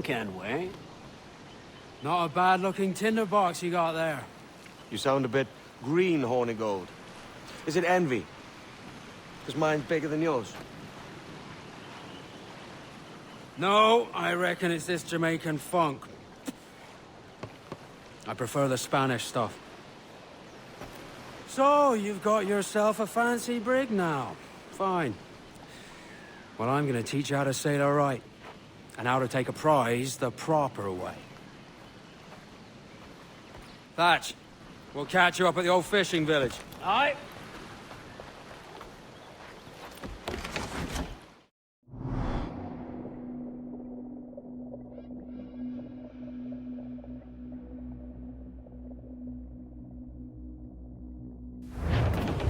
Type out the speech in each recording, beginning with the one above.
fun, Kenway. Not a bad-looking tinderbox you got there. You sound a bit green, Horny Gold. Is it envy? Because mine's bigger than yours. No, I reckon it's this Jamaican funk. I prefer the Spanish stuff. So, you've got yourself a fancy brig now. Fine. Well, I'm gonna teach you how to sail her right. And how to take a prize the proper way. Thatch, we'll catch you up at the old fishing village. Aye.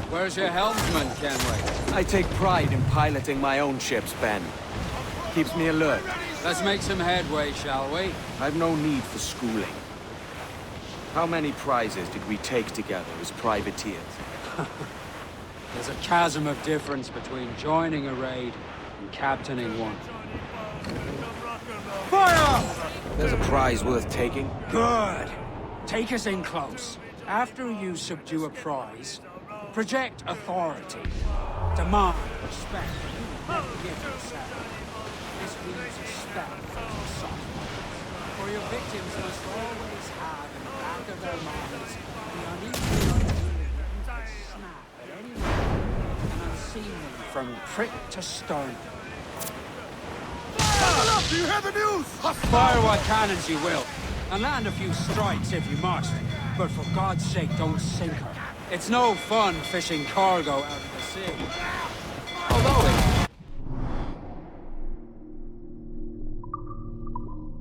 Where's your helmsman, Kenway? I take pride in piloting my own ships, Ben. Keeps me alert. Let's make some headway, shall we? I've no need for schooling. How many prizes did we take together as privateers? There's a chasm of difference between joining a raid and captaining one. Fire! There's a prize worth taking. Good. Take us in close. After you subdue a prize, project authority. Demand respect. Never give yourself. This leaves a spell for the soft. For your victims must always have in the back of their minds the unequal snap at any moment and unseen them from prick to stern. Buckle up! Do you hear the news? Fire what cannons you will, and land a few strikes if you must. But for God's sake, don't sink her. It's no fun fishing cargo out of the sea. Although it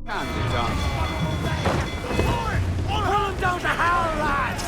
can be done. Pull them down to Howl, lads!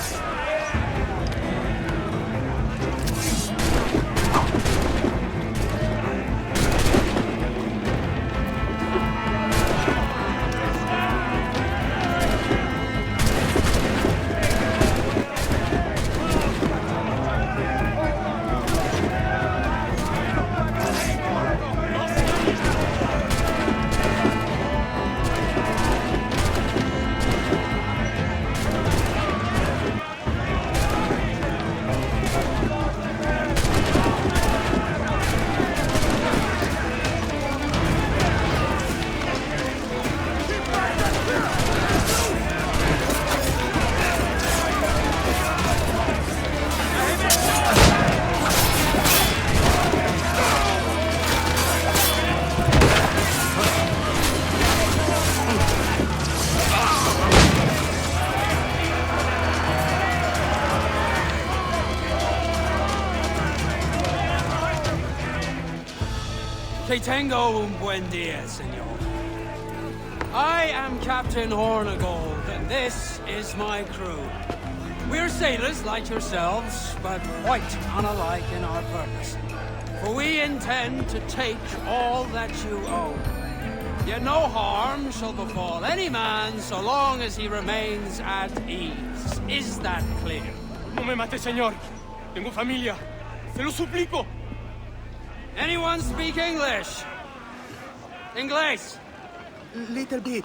Que tengo un buen día, senor. I am Captain Hornigold, and this is my crew. We're sailors like yourselves, but quite unalike in our purpose. For we intend to take all that you own. Yet no harm shall befall any man so long as he remains at ease. Is that clear? No me mate, señor. Tengo familia. Se lo suplico. Anyone speak English? English? Little bit.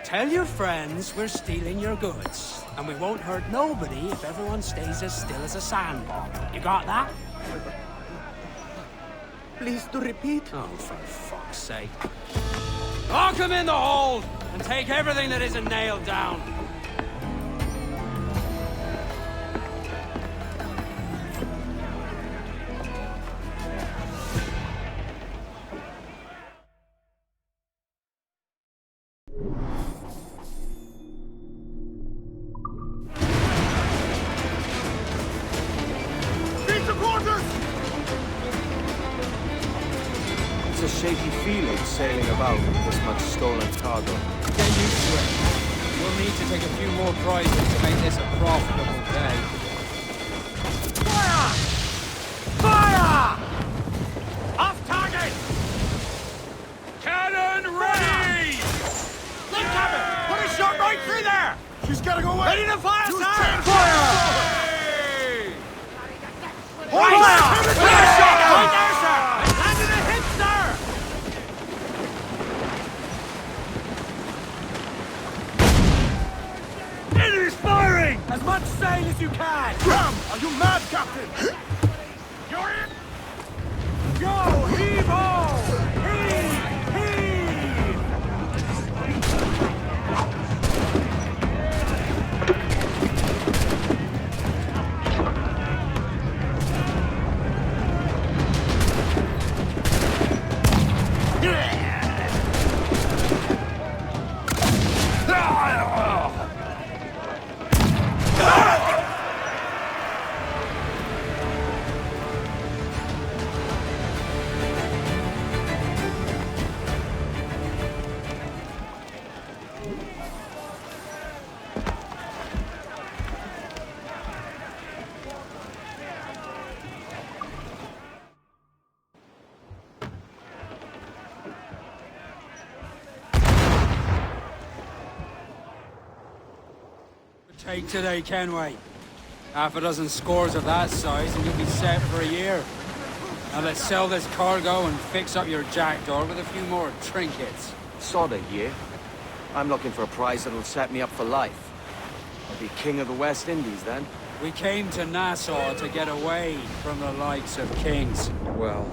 Tell your friends we're stealing your goods, and we won't hurt nobody if everyone stays as still as a sandbar. You got that? Please to repeat. Oh, for fuck's sake. Lock him in the hold, and take everything that isn't nailed down. It's a shaky feeling sailing about with this much stolen cargo. Get used to it. We'll need to take a few more prizes to make this a profitable day. Fire! Fire! Off target! Cannon ready! Look, Captain! Put a shot right through there! She's gotta go away. Ready to fire, Use sir! chain Fire! Fire! Fire! With a shot! Right there, sir! Landed a hit, sir! As much sail as you can! Ram! Are you mad, Captain? You're in! Go! Heave-ho! Heave! Heave! Take today, Kenway. Half a dozen scores of that size and you'll be set for a year. Now let's sell this cargo and fix up your jackdaw with a few more trinkets. Sod a year. I'm looking for a price that'll set me up for life. I'll be king of the West Indies then. We came to Nassau to get away from the likes of kings. Well,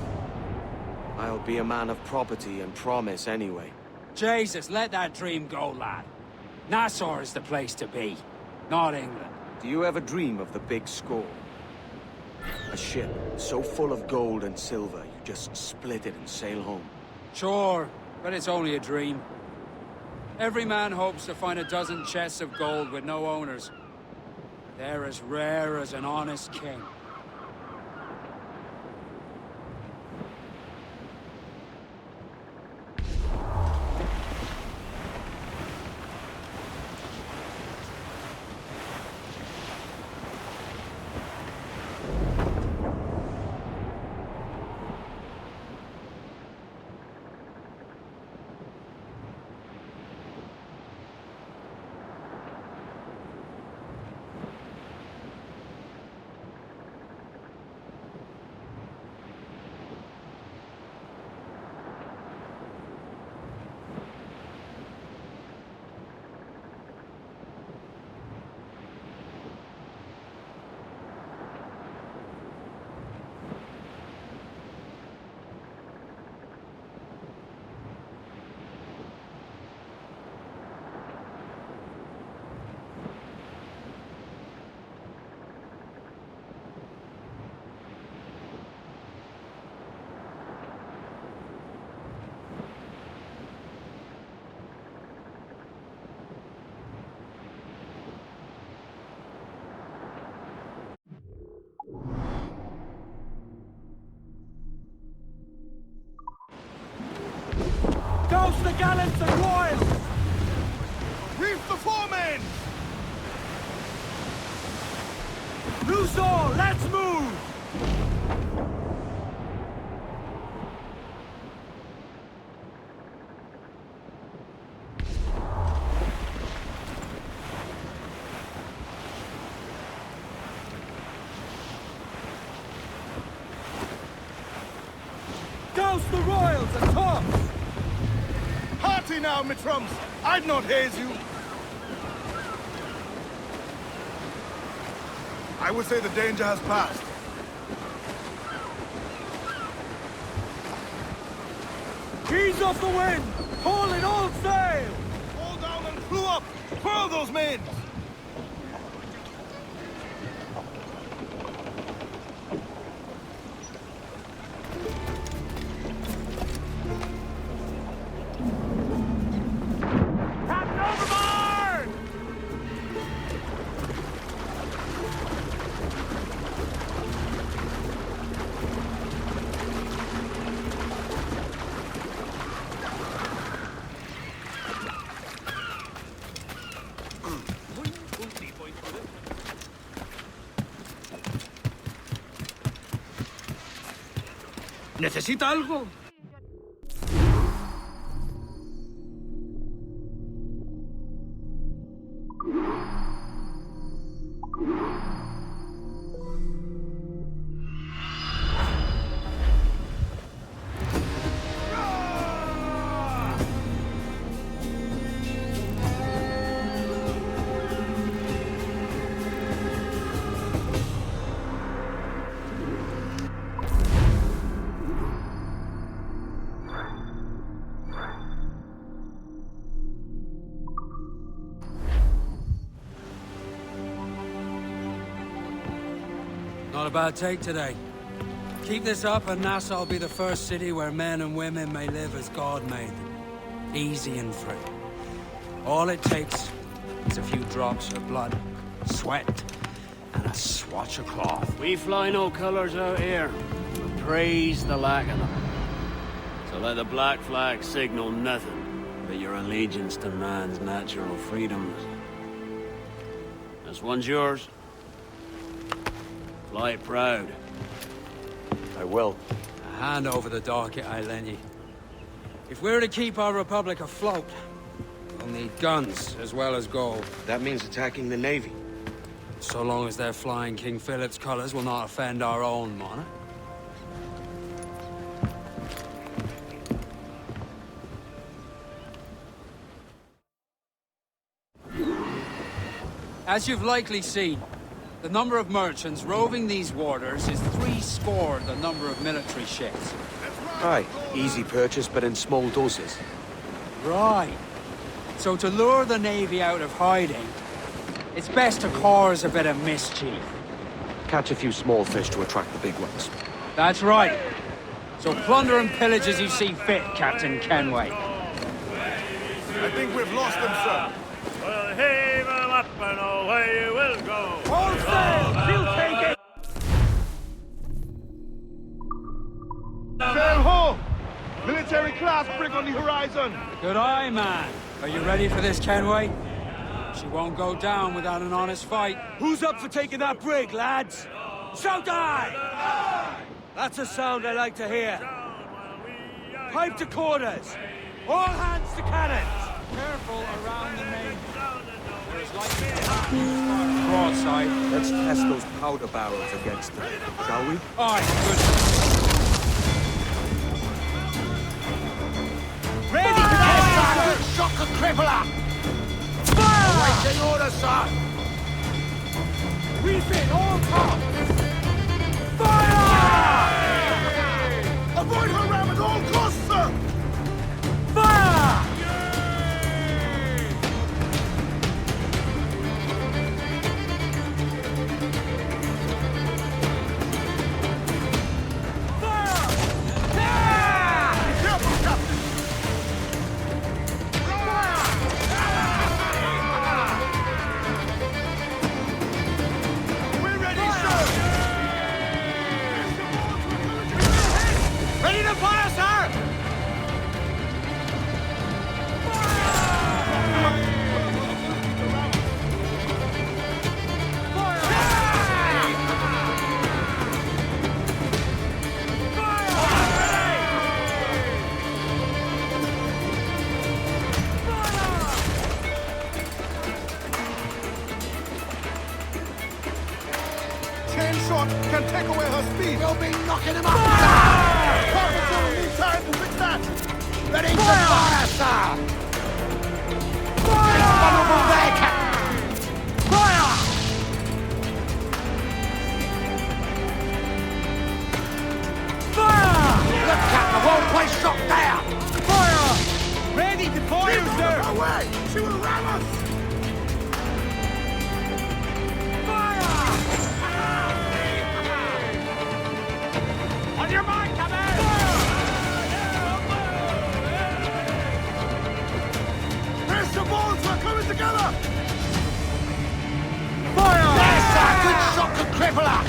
I'll be a man of property and promise anyway. Jesus, let that dream go, lad. Nassau is the place to be, not England. Do you ever dream of the big score? A ship so full of gold and silver, you just split it and sail home. Sure, but it's only a dream. Every man hopes to find a dozen chests of gold with no owners. They're as rare as an honest king. Douse the gallants and royals! Reef the foremen! Loose all, let's move! Douse the royals and tops! Hearty now, me trumps! I'd not haze you! I would say the danger has passed. Ease off the wind! Haul in all sail! Haul down and clew up! Furl those men! Captain overboard! ¿Necesita algo? Not a bad take today. Keep this up and Nassau will be the first city where men and women may live as God made them. Easy and free. All it takes is a few drops of blood, sweat, and a swatch of cloth. We fly no colors out here, but praise the lack of them. So let the black flag signal nothing but your allegiance to man's natural freedoms. This one's yours. Fly it proud. I will. A hand over the docket I lend ye. If we're to keep our republic afloat, we'll need guns as well as gold. That means attacking the Navy. So long as they're flying King Philip's colors will not offend our own monarch. As you've likely seen, the number of merchants roving these waters is 70 the number of military ships. Aye, easy purchase, but in small doses. Right. So to lure the Navy out of hiding, it's best to cause a bit of mischief. Catch a few small fish to attract the big ones. That's right. So plunder and pillage as you see fit, Captain Kenway. I think we've lost them, sir. Well, heave 'em up and away we'll go. All sail! We'll take it! Sail ho! Military class brig on the horizon. Good eye, man. Are you ready for this, Kenway? She won't go down without an honest fight. Who's up for taking that brig, lads? Shout aye! That's a sound I like to hear. Pipe to quarters. All hands to cannons. Careful around the main. There's likely to be broadside. Let's test those powder barrels against them, shall we? Aye, good. Ready to test shock a crippler! Fire! Awaiting orders, sir! Refit all tops! Fire! Avoid her ram at all costs, sir! Fire! Ready to fire, sir! Shot can take away her speed. We'll be knocking him up! Carpenter will need time to fix that. Ready to fire, sir! Fire! Vulnerable there, Captain! Fire! Fire! Look, Captain, I won't place shot down! Fire! Ready to fire, sir! Away! She will ram us! On your mark, come in! There's the balls! We're coming together! Fire! Yes, sir! Good shot to crippler!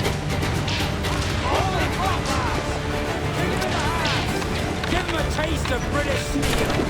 Holy crap, lads! Give him a taste of British steel!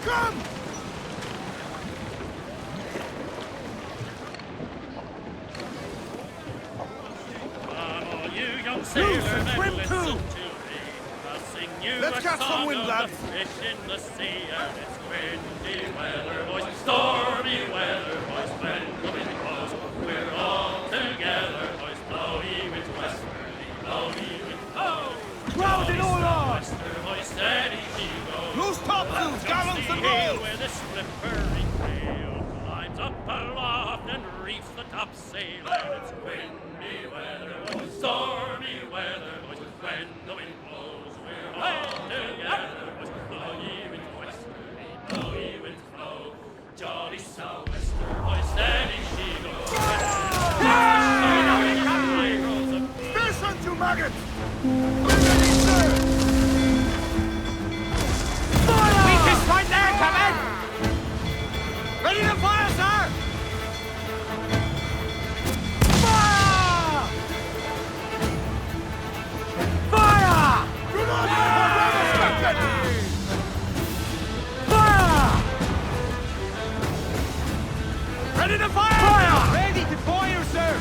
Come! Loose and swim too! Let's catch some wind, lads! Fish in the sea, and it's windy weather, boys. Stormy weather, boys. When the wind blows, we're all together, boys. Blowy wind westerly, blowy wind blow. Round it all on! Wester, boys, steady she goes. Loose topsails, gallants and rolls! Where the slippery tail climbs up aloft and reefs the topsail, and it's windy weather, boys. Stormy weather, boys. When the wind blows, we're all together, boys. Blowy wind westerly, blowy wind flow. Jolly sou'wester, boys, steady she goes. Fish on you, maggots! We're ready, sir! Weakest point there, Captain! Ready to fire, sir! Fire! Fire! Do not let her run us, Captain! Fire! Ready to fire! Fire! Ready to fire, sir!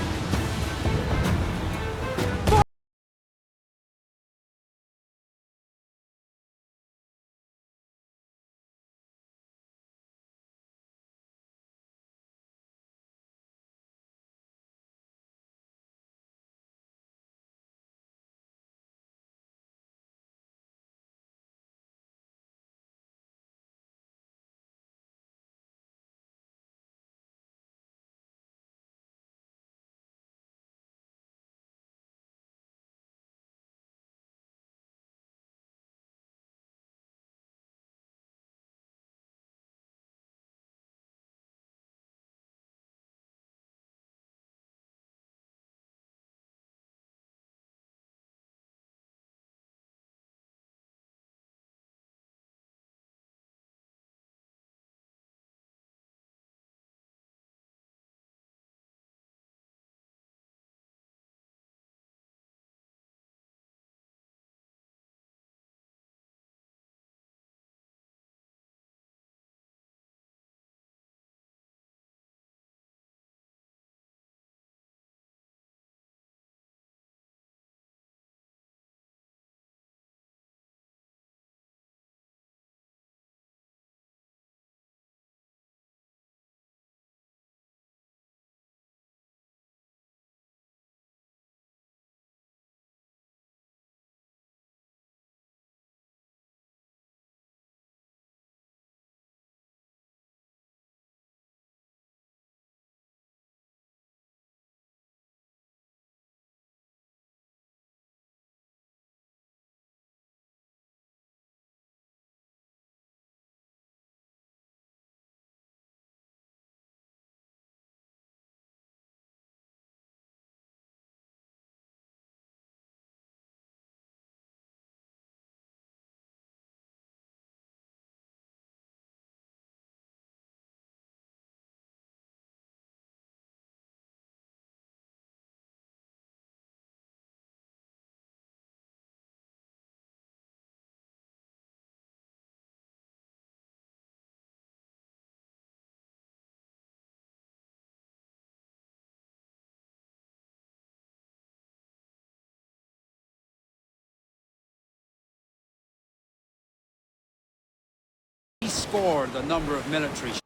He scored a number of military ships.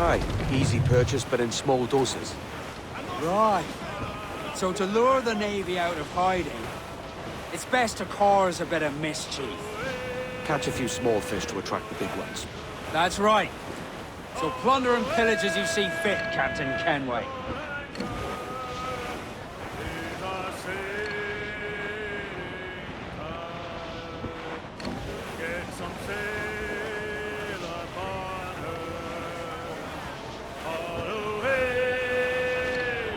Aye, easy purchase, but in small doses. Right. So to lure the Navy out of hiding, it's best to cause a bit of mischief. Catch a few small fish to attract the big ones. That's right. So plunder and pillage as you see fit, Captain Kenway. Get some sail upon her. Haul away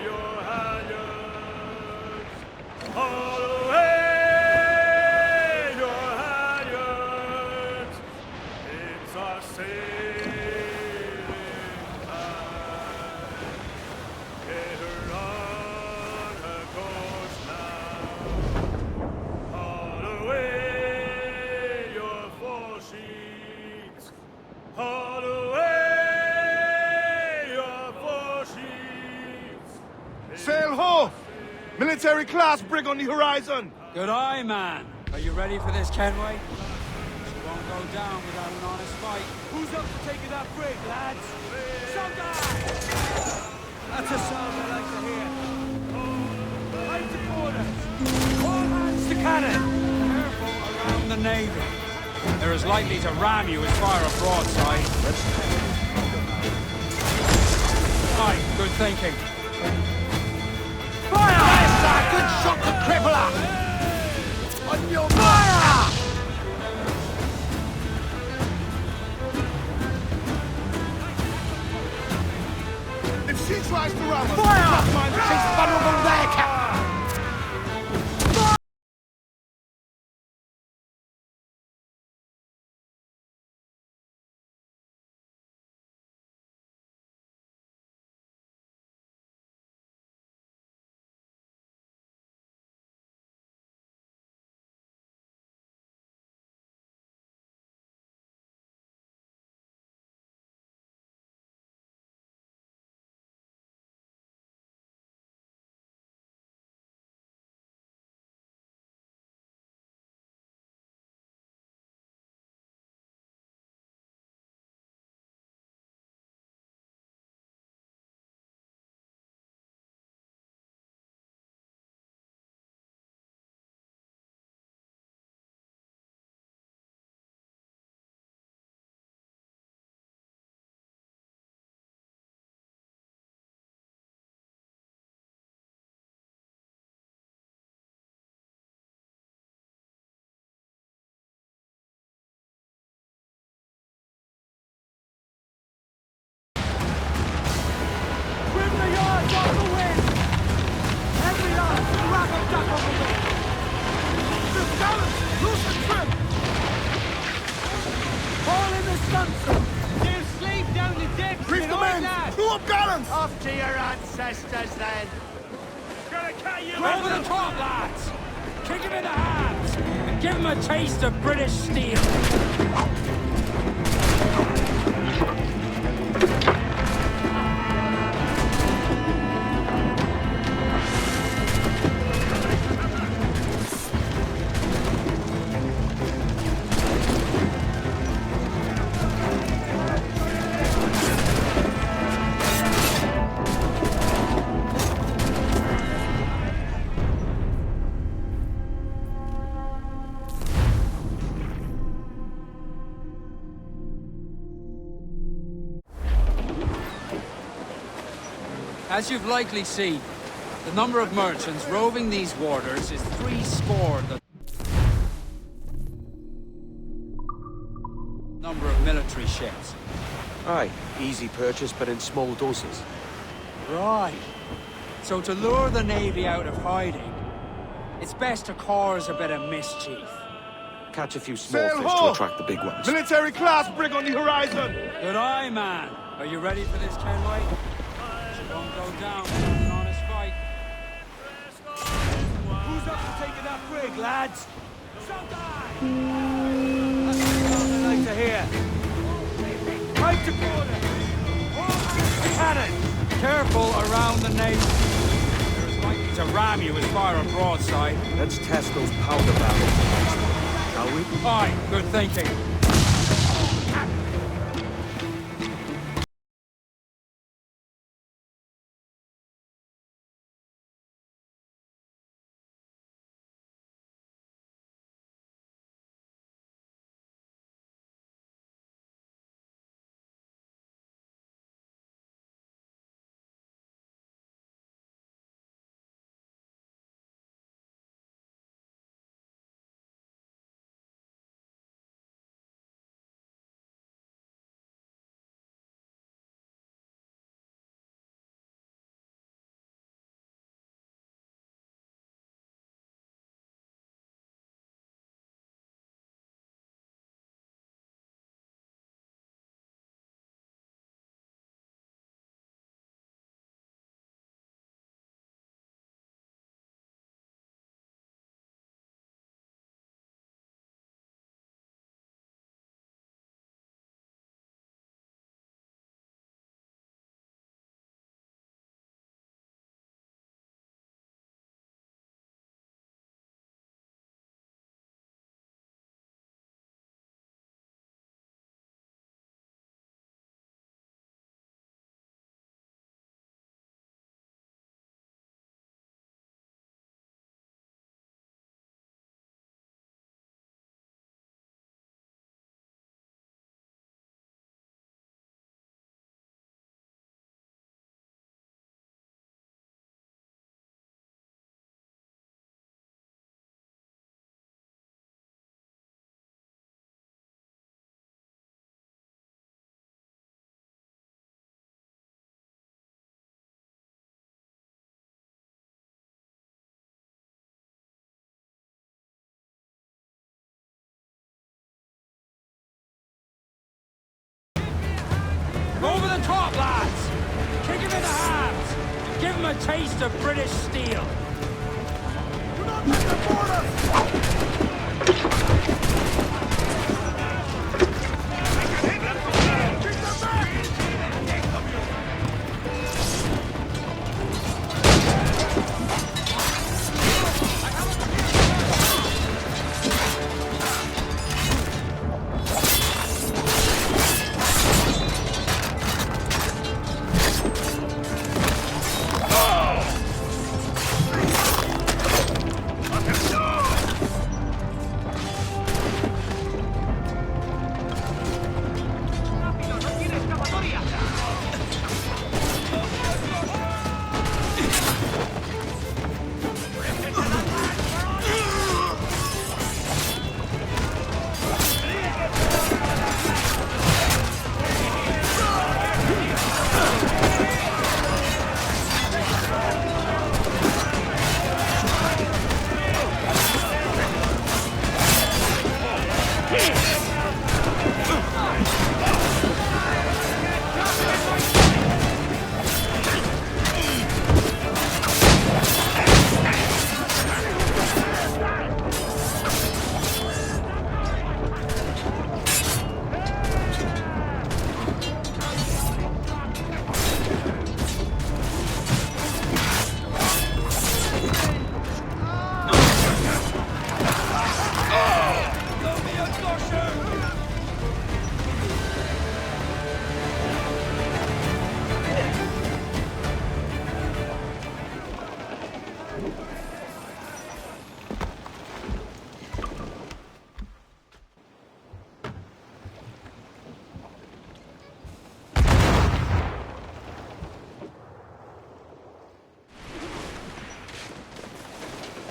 your halyards. Haul away your halyards. It's our sailing time. Military-class brig on the horizon! Good eye, man. Are you ready for this, Kenway? She won't go down without an honest fight. Who's up for taking that brig, lads? Some guy! That's a sound I like to hear. Right to quarters! All hands to cannon! Careful around the Navy. They're as likely to ram you as fire a broadside. Aye, good thinking. Fire! Yes, sir! Good shot to cripple her! On your fire! If she tries to ram us, fire! She's vulnerable there, Captain! Off to your ancestors, then. Gonna cut you Go for the top, lads! Kick him in the hands! And give him a taste of British steel! As you've likely seen, the number of merchants roving these waters is 70. The number of military ships. Aye, easy purchase, but in small doses. Right. So to lure the Navy out of hiding, it's best to cause a bit of mischief. Catch a few small Sail fish ho! to attract the big ones. Military-class brig on the horizon! Good eye, man. Are you ready for this, Kenway? She won't go down without an honest fight. Who's up for taking that brig, lads? Some guy! That's the sound I like to hear. Right to quarters! All hands to cannon! Careful around the Navy. They're as likely to ram you as fire a broadside. Let's test those powder barrels, shall we? Aye, good thinking. taste of British steel. Do not let them board us!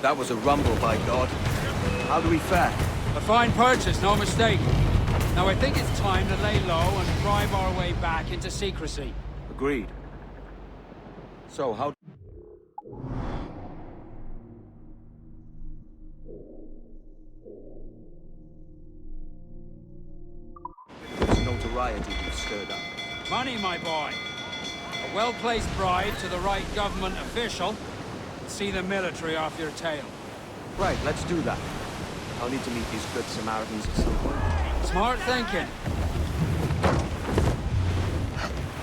That was a rumble, by God. How do we fare? A fine purchase, no mistake. Now I think it's time to lay low and drive our way back into secrecy. Agreed. So, how... This notoriety we've stirred up. Money, my boy. A well-placed bribe to the right government official. See the military off your tail. Right, let's do that. I'll need to meet these good Samaritans at some point. Smart thinking.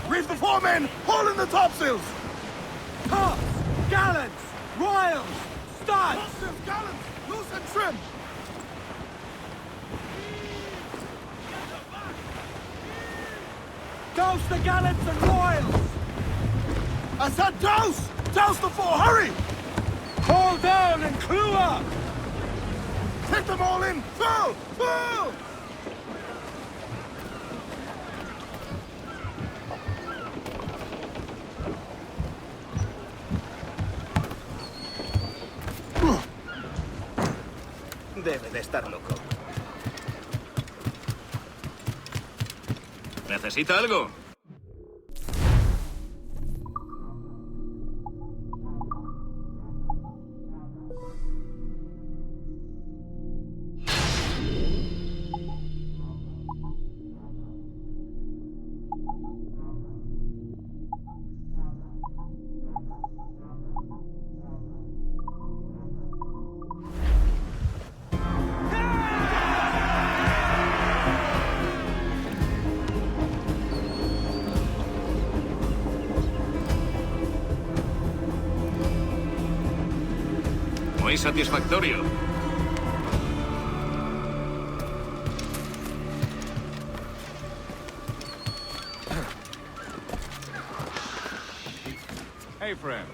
Reef the foremen! Haul in the topsails! Tops! Gallants! Royals! Studs! Topsails, gallants! Loose and trim! Douse the gallants and royals! I said douse! Douse the fore! Hurry! Haul down and clew up! Take them all in! Full! Full! Debe de estar loco. ¿Necesita algo? Muy satisfactorio. Hey, friend.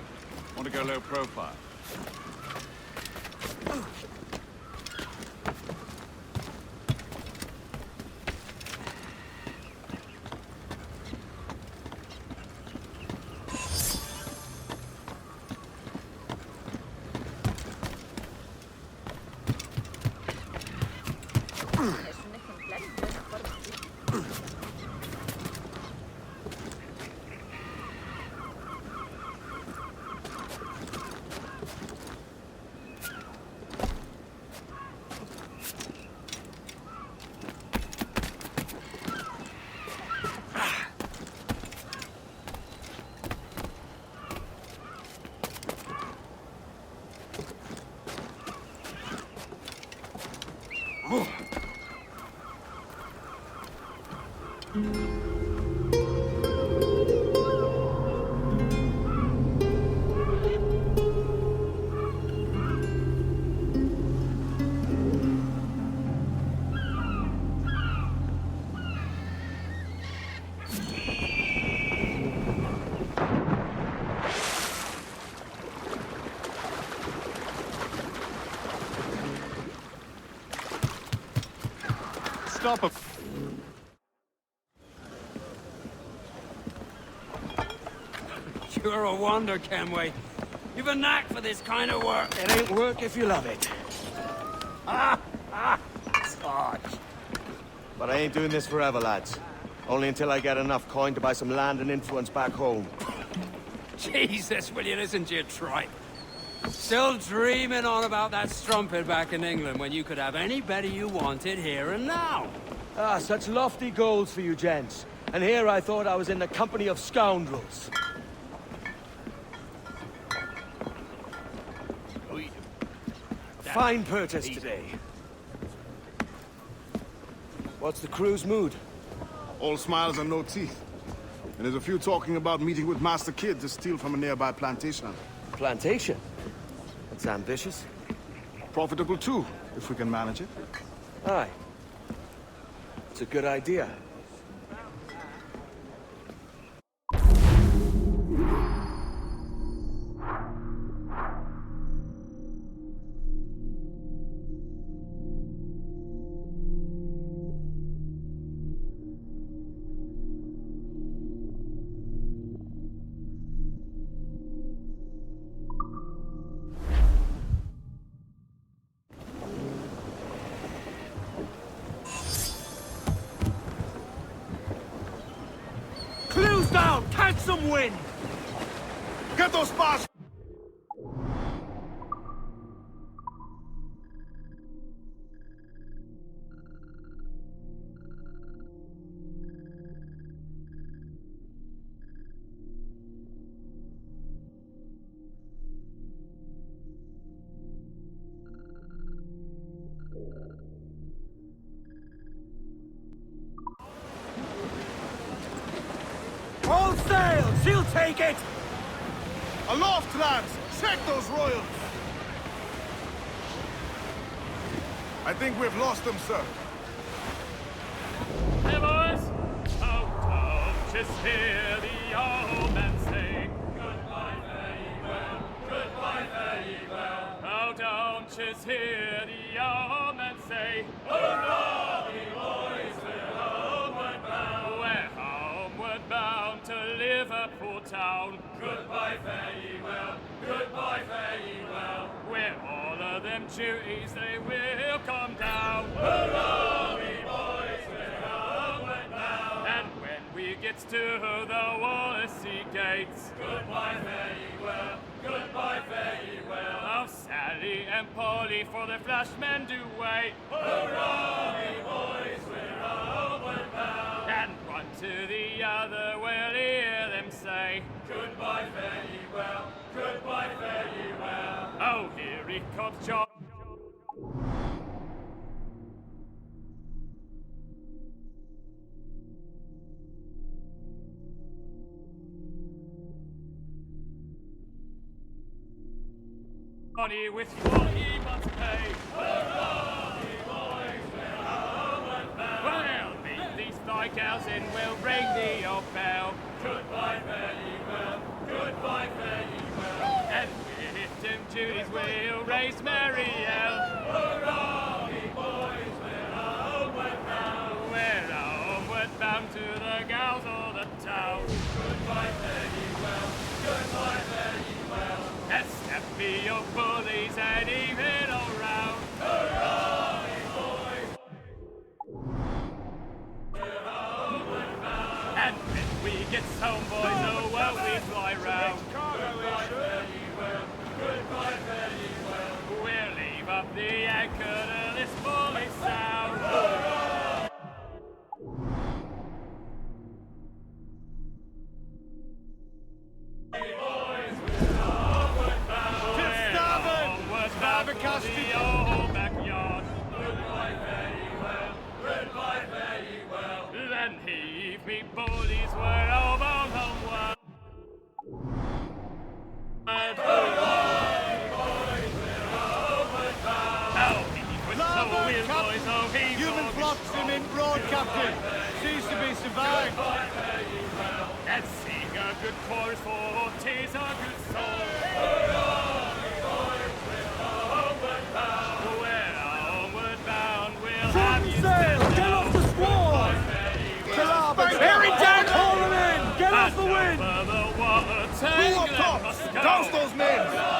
Want to go low profile? stop him. You're a wonder, Kenway. You've a knack for this kind of work. It ain't work if you love it. Sarge. But I ain't doing this forever, lads. Only until I get enough coin to buy some land and influence back home. Jesus, will you listen to your tripe? Still dreaming on about that strumpet back in England when you could have any Betty you wanted here and now. Ah, such lofty goals for you gents. And here I thought I was in the company of scoundrels. Fine purchase today. What's the crew's mood? All smiles and no teeth. And there's a few talking about meeting with Master Kid to steal from a nearby plantation. Plantation? That's ambitious. Profitable too, if we can manage it. Aye. It's a good idea. Clues down! Catch some wind! Get those bastards! All sail! She'll take it! Aloft, lads! Check those royals! I think we've lost them, sir. Hey, boys! Oh, don't just hear the old man say, goodbye, fare ye well, goodbye, fare ye well. Oh, don't just hear the old man say, hurrah, ye boys, we're homeward bound. We're homeward bound to Liverpool town. Goodbye, fare ye well, goodbye, fare ye well. Where all of them duties they will come down. Hurrah, ye boys, we're homeward bound. And when we get to the Wallasey gates, goodbye, fare ye well, goodbye, fare ye well. Oh, Sally and Polly for the flashmen do wait. Hurrah, ye boys, we're homeward bound. And one to the other we'll hear them say, goodbye, fare ye well, goodbye, fare ye well. Oh, here he comes, John. Money with what he must pay. Hurrah, ye boys, we're homeward bound. Well, meet these fly cows and we'll ring the old bell. Goodbye, fare ye well, goodbye, fare ye well. And with them duties we'll raise merry yell. Hurrah, ye boys, we're homeward bound. We're homeward bound to the gals of the town. Goodbye, fare ye well, goodbye, fare ye well. And step me your bullies and even all round. Hurrah, ye boys, we're homeward bound. And when we get home, boys, oh well we fly round. Goodbye, fare ye well, goodbye, fare ye well. We'll leave up the anchor to this bully sound. Hurrah! Ye boys, we're homeward bound. We're homeward bound to the old backyard. Goodbye, fare ye well, goodbye, fare ye well. Then heave me bullies, we're all bound homeward. Hurrah, ye boys, we're homeward bound. Oh, heave with so will, boys, oh, heave. Human flocks him in broad, Captain. Seems to be survived. Goodbye, fare ye well. And sing a good chorus for 'tis a good soul. Hurrah, ye boys, we're homeward bound. We're homeward bound, we'll have you Sail! still Get off the Crew up top! Douse those men!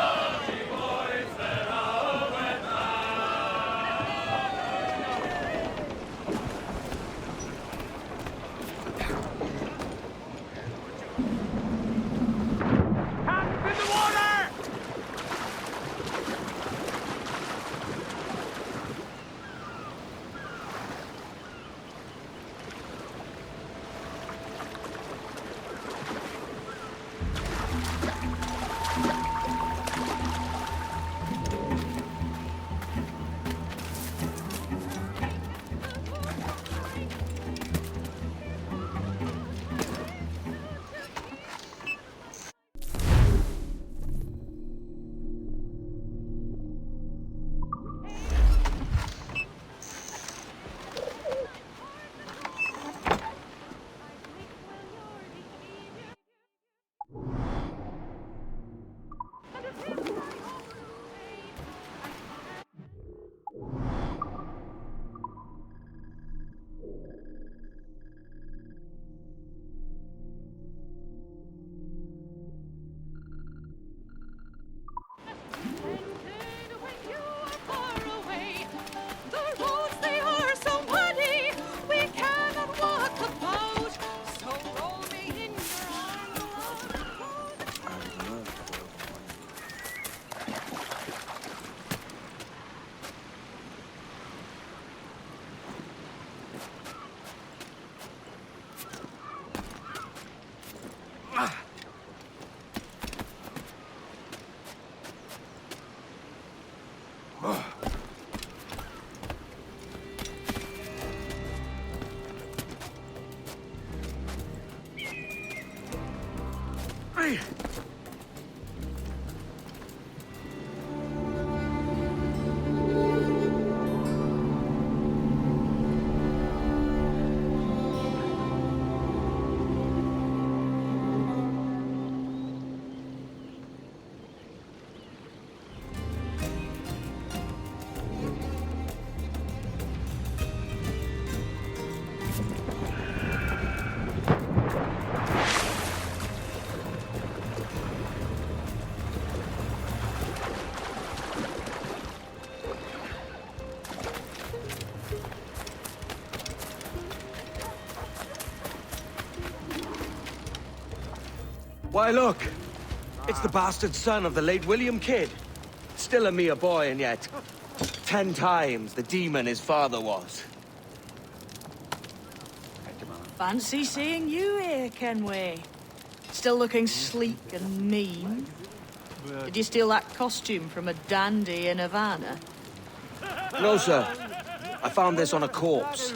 Why, look! It's the bastard son of the late William Kidd. Still a mere boy, and yet 10 times the demon his father was. Fancy seeing you here, Kenway. Still looking sleek and mean. Did you steal that costume from a dandy in Havana? No, sir. I found this on a corpse.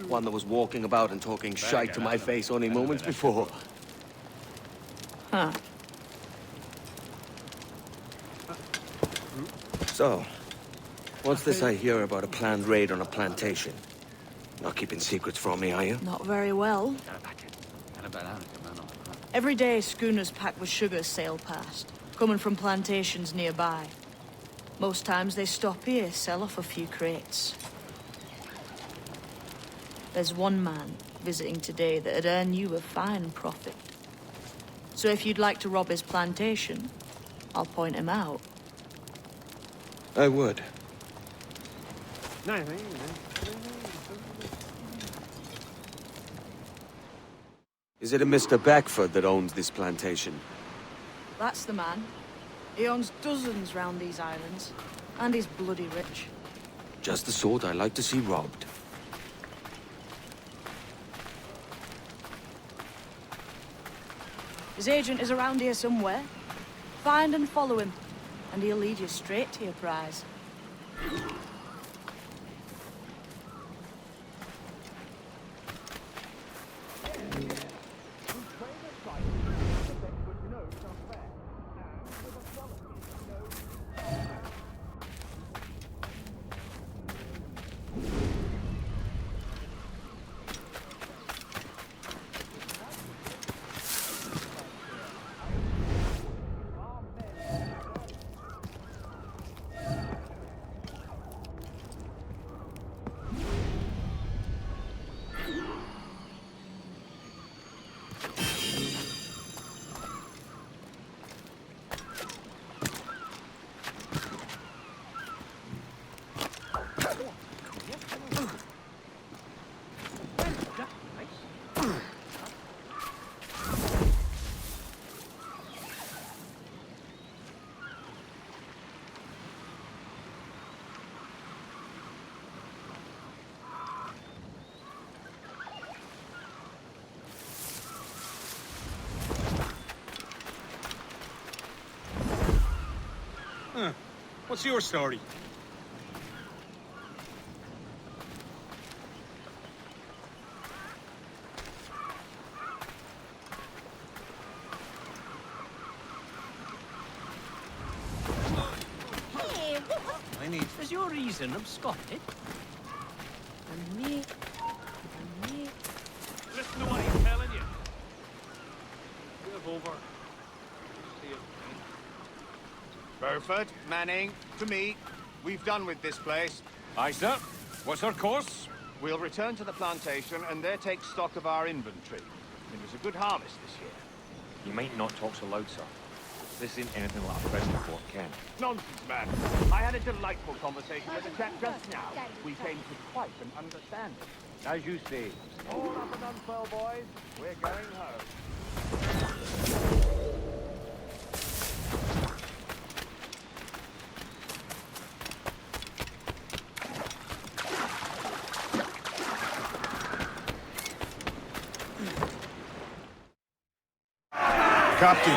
One that was walking about and talking shite to my face only moments before. Huh. So, what's this I hear about a planned raid on a plantation? Not keeping secrets from me, are you? Not very well. Every day, schooners packed with sugar sail past, coming from plantations nearby. Most times they stop here, sell off a few crates. There's one man visiting today that'd earn you a fine profit. So if you'd like to rob his plantation, I'll point him out. I would. Is it a Mr. Beckford that owns this plantation? That's the man. He owns dozens round these islands, and he's bloody rich. Just the sort I like to see robbed. His agent is around here somewhere. Find and follow him, and he'll lead you straight to your prize. What's your story? Hey, I need... is your reason absconded? And me... Listen to what he's telling you. Give over. See you. Burford, Manning, to me. We've done with this place. Aye, sir. What's our course? We'll return to the plantation and there take stock of our inventory. It was a good harvest this year. You might not talk so loud, sir. This isn't anything like a press report, Ken. Nonsense, man. I had a delightful conversation with a chap just now. We came to quite an understanding. As you say. All up and unfurl, boys. We're going home. Captain,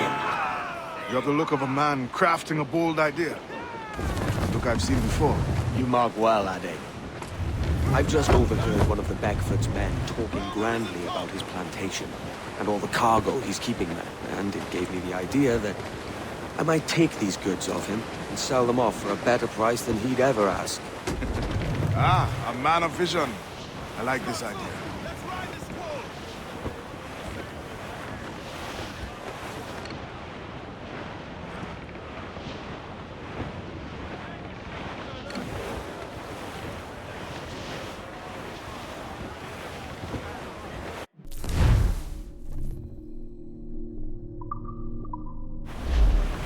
you have the look of a man crafting a bold idea. Look I've seen before. You mark well, Ade. I've just overheard one of the Beckford's men talking grandly about his plantation and all the cargo he's keeping there, and it gave me the idea that I might take these goods off him and sell them off for a better price than he'd ever ask. Ah, a man of vision. I like this idea.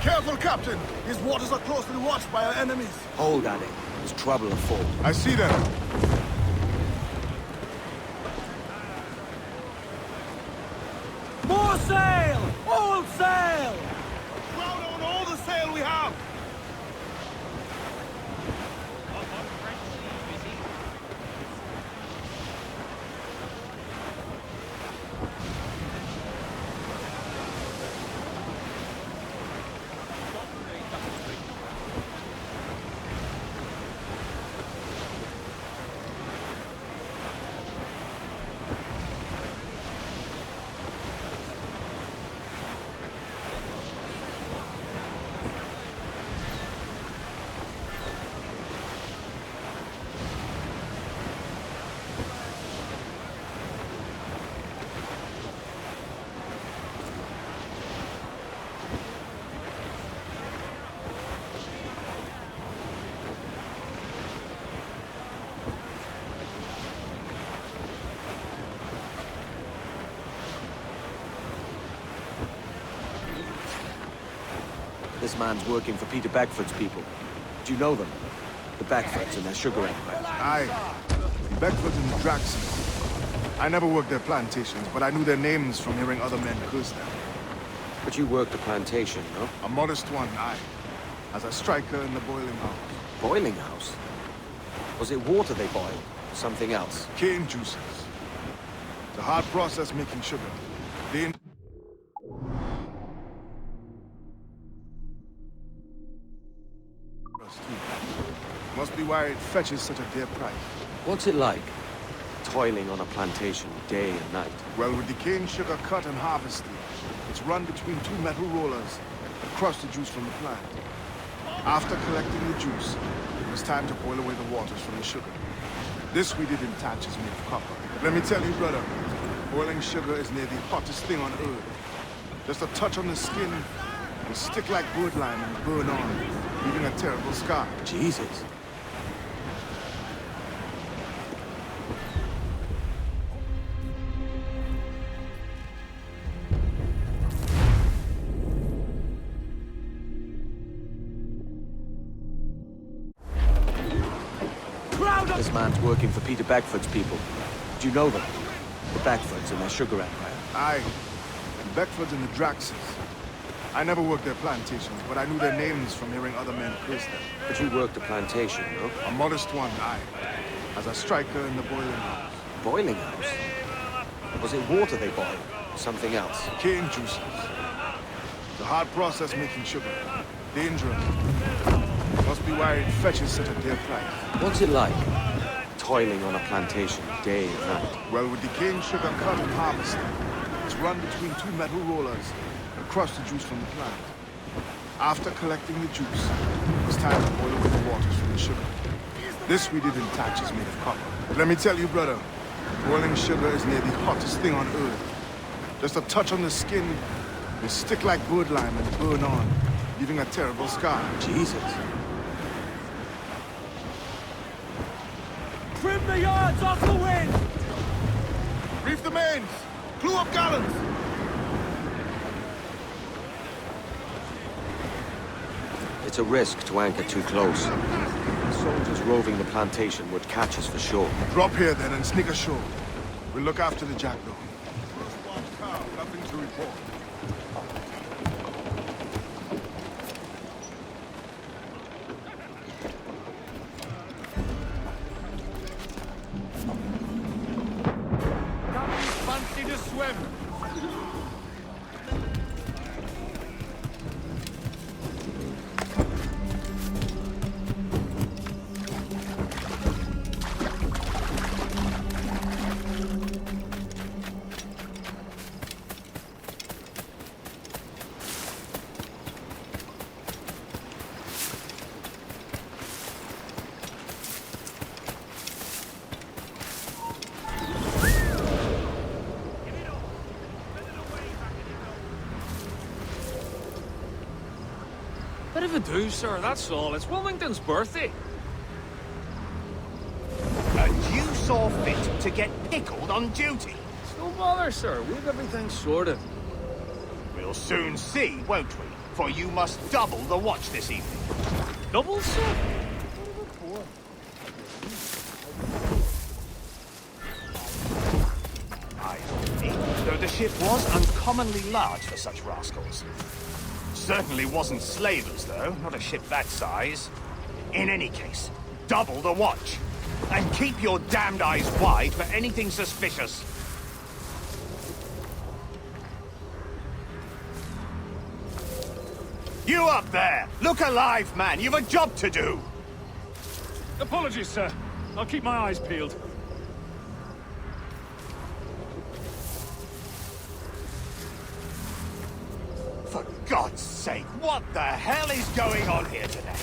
Careful, Captain! These waters are closely watched by our enemies. Hold, Ade. There's trouble afoot. I see them. More sail! All sail! Crowd on all the sail we have! This man's working for Peter Beckford's people. Do you know them? The Beckfords and their sugar empire. Aye. Beckford and the Draxes. I never worked their plantations, but I knew their names from hearing other men curse them. But you worked a plantation, no? A modest one, aye. As a striker in the boiling house. Boiling house? Was it water they boiled? Something else? Cane juices. It's a hard process making sugar. They... Must be why it fetches such a dear price. What's it like? Toiling on a plantation day and night. Well, with the cane sugar cut and harvested, it's run between two metal rollers that crush the juice from the plant. After collecting the juice, it was time to boil away the waters from the sugar. This we did in thatches made of copper. Let me tell you, brother, boiling sugar is near the hottest thing on earth. Just a touch on the skin will stick like bird lime and burn on, leaving a terrible scar. Jesus. This man's working for Peter Beckford's people. Do you know them? The Beckfords and their sugar empire. Aye. The Beckfords and the Draxes. I never worked their plantations, but I knew their names from hearing other men curse them. But you worked a plantation, no? A modest one, aye. As a striker in the boiling house. Boiling house? Was it water they boiled? Something else? Cane juices. It's a hard process making sugar. Dangerous. Must be why it fetches such a dear price. What's it like, toiling on a plantation day and night? Well, with decaying sugar cut and harvested, it's run between two metal rollers and crush the juice from the plant. After collecting the juice, it was time to boil away the waters from the sugar. This we did in thatches made of copper. But let me tell you, brother, boiling sugar is near the hottest thing on earth. Just a touch on the skin will stick like bird lime and burn on, leaving a terrible scar. Jesus. Trim the yards off the wind! Reef the mains! Clew up gallants! It's a risk to anchor too close. The soldiers roving the plantation would catch us for sure. Drop here then and sneak ashore. We'll look after the jackdaw. Nothing to report. Fancy to swim. Bit of a do, sir, that's all. It's Wilmington's birthday. And you saw fit to get pickled on duty? No bother, sir. We've everything sorted. We'll soon see, won't we? For you must double the watch this evening. Double, sir? I agree, though the ship was uncommonly large for such rascals. Certainly wasn't slavers, though, not a ship that size. In any case, double the watch. And keep your damned eyes wide for anything suspicious. You up there! Look alive, man! You've a job to do! Apologies, sir. I'll keep my eyes peeled. For God's sake, what the hell is going on here today?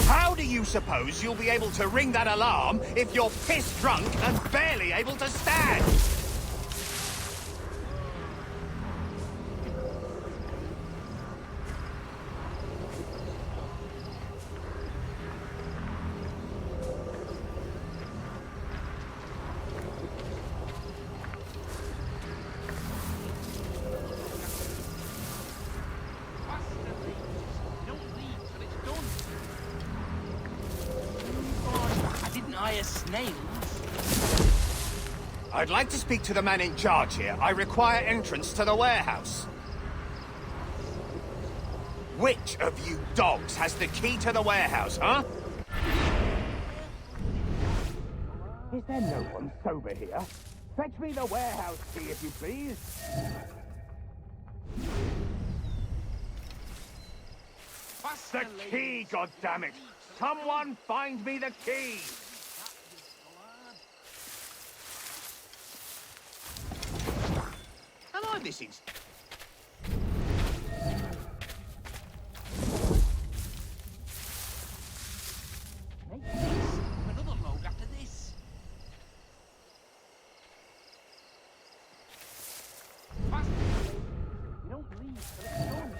How do you suppose you'll be able to ring that alarm if you're piss drunk and barely able to stand? I'd like to speak to the man in charge here. I require entrance to the warehouse. Which of you dogs has the key to the warehouse, huh? Is there no one sober here? Fetch me the warehouse key, if you please. The key, goddammit! Someone find me the key! Am I missing? Make this another load after this. Faster, you don't leave till it's done.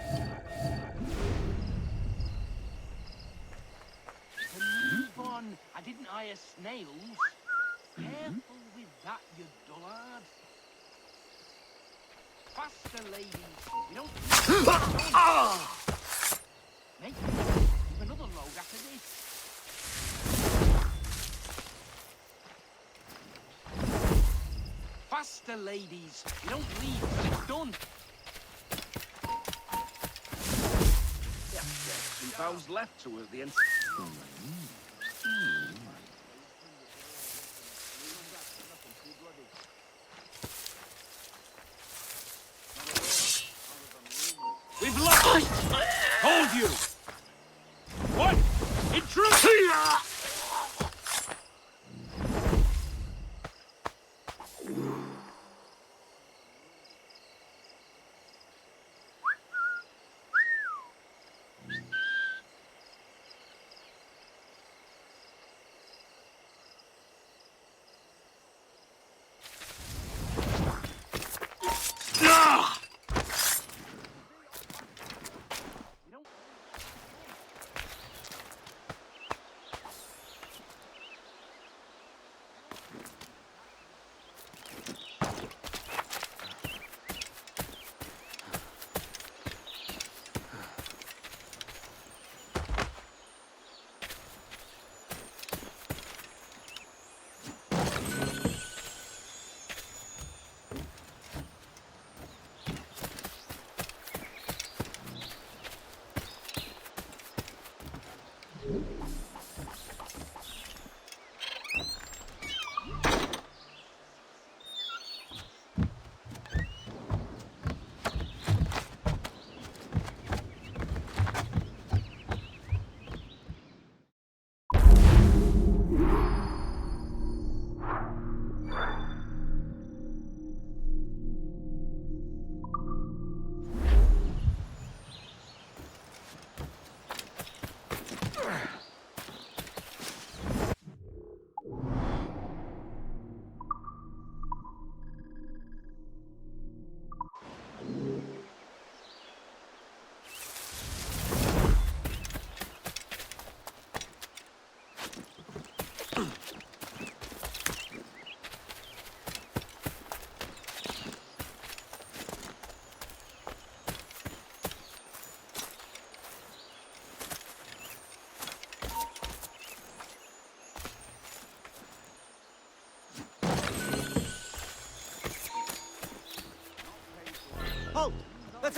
To move on, I didn't hire snails. Careful with that, you dullard. Faster, ladies. You don't... Make another load after this. Faster, ladies. You don't leave till it's done. £2 left towards the end. We've lost! Hold you! What? Intruder!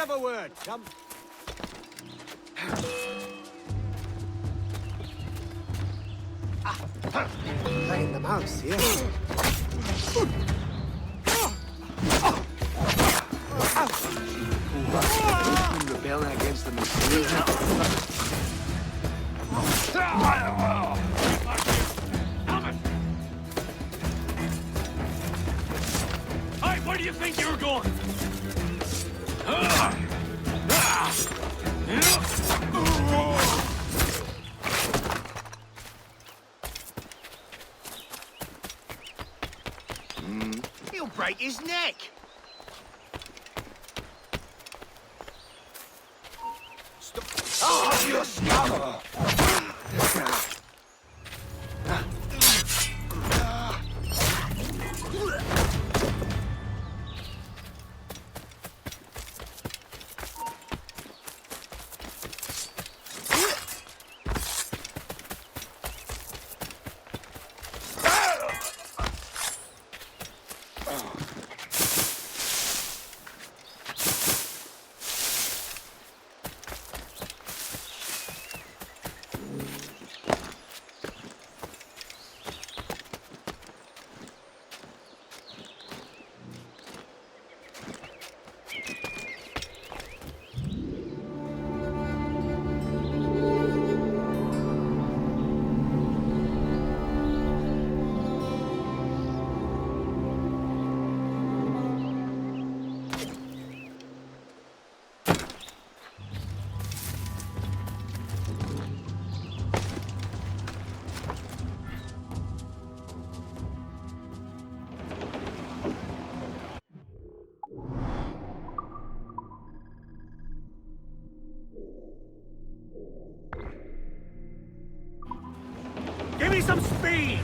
have a word. Come. Playing the mouse here. Rebelling against the machine. Hey, where do you think you were going? He'll break his neck. Stop. Oh, you scum! Give me some speed!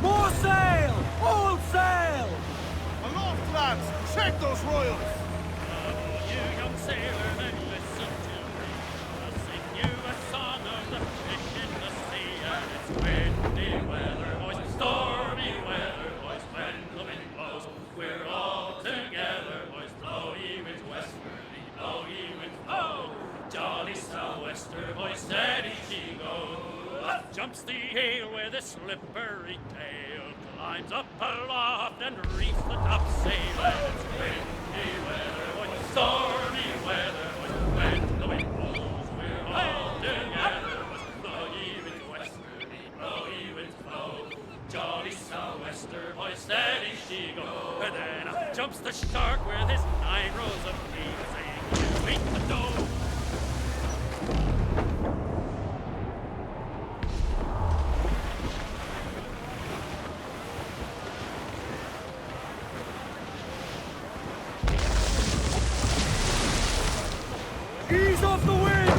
More sail! All sail! Aloft, lads! Check those royals! You young sailor, then listen to me. I'll sing you a song of the fish in the sea. And it's windy weather, boys, stormy weather, boys, when the wind blows. We're all together, boys, blow ye winds westerly, blow ye winds, oh! Jolly sou'wester, boys, steady she goes. Up jumps the ale with a slippery tail, climbs up aloft and reefs the topsail. And it's windy weather, boys, stormy weather, boys, when the wind blows. We're all together, boys, blow ye winds westerly, blow ye winds blow. Jolly sou'wester, boys, steady she goes. And then up jumps the shark with his 9 rows of teeth, saying, "You ain't the dough." Ease off the wind!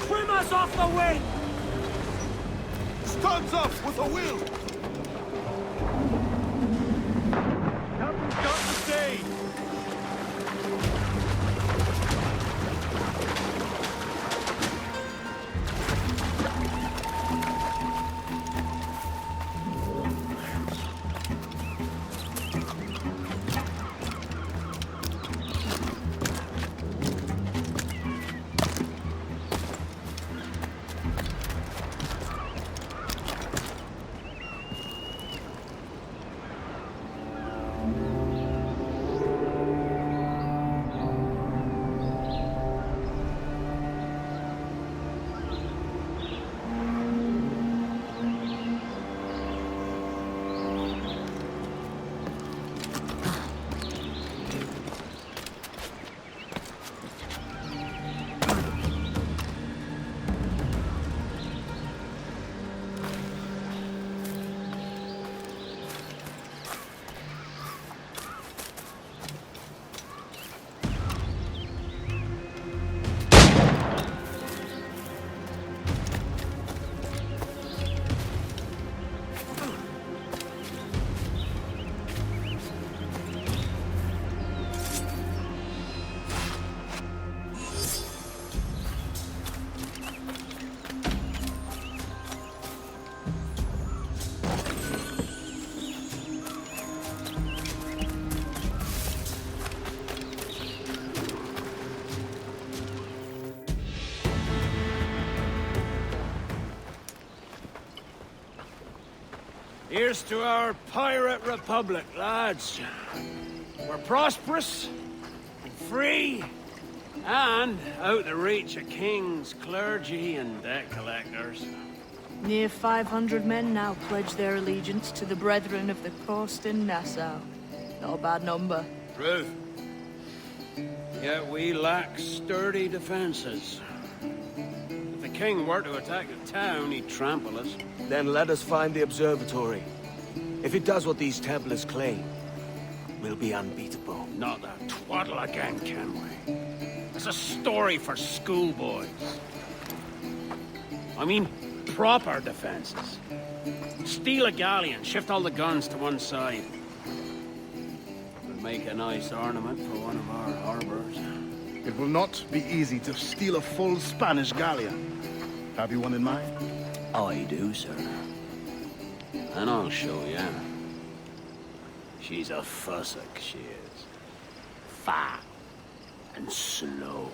Trim us off the wind! Studs up with a will! Captain's got to stay! Here's to our pirate republic, lads. We're prosperous, and free, and out the reach of kings, clergy, and debt collectors. Near 500 men now pledge their allegiance to the Brethren of the Coast in Nassau. Not a bad number. True. Yet we lack sturdy defenses. If the king were to attack the town, he'd trample us. Then let us find the observatory. If it does what these Templars claim, we'll be unbeatable. Not that twaddle again, can we? It's a story for schoolboys. I mean, proper defenses. Steal a galleon, shift all the guns to one side. Would make a nice ornament for one of our harbors. It will not be easy to steal a full Spanish galleon. Have you one in mind? I do, sir. And I'll show you. She's a fussock, she is. Fat and slow.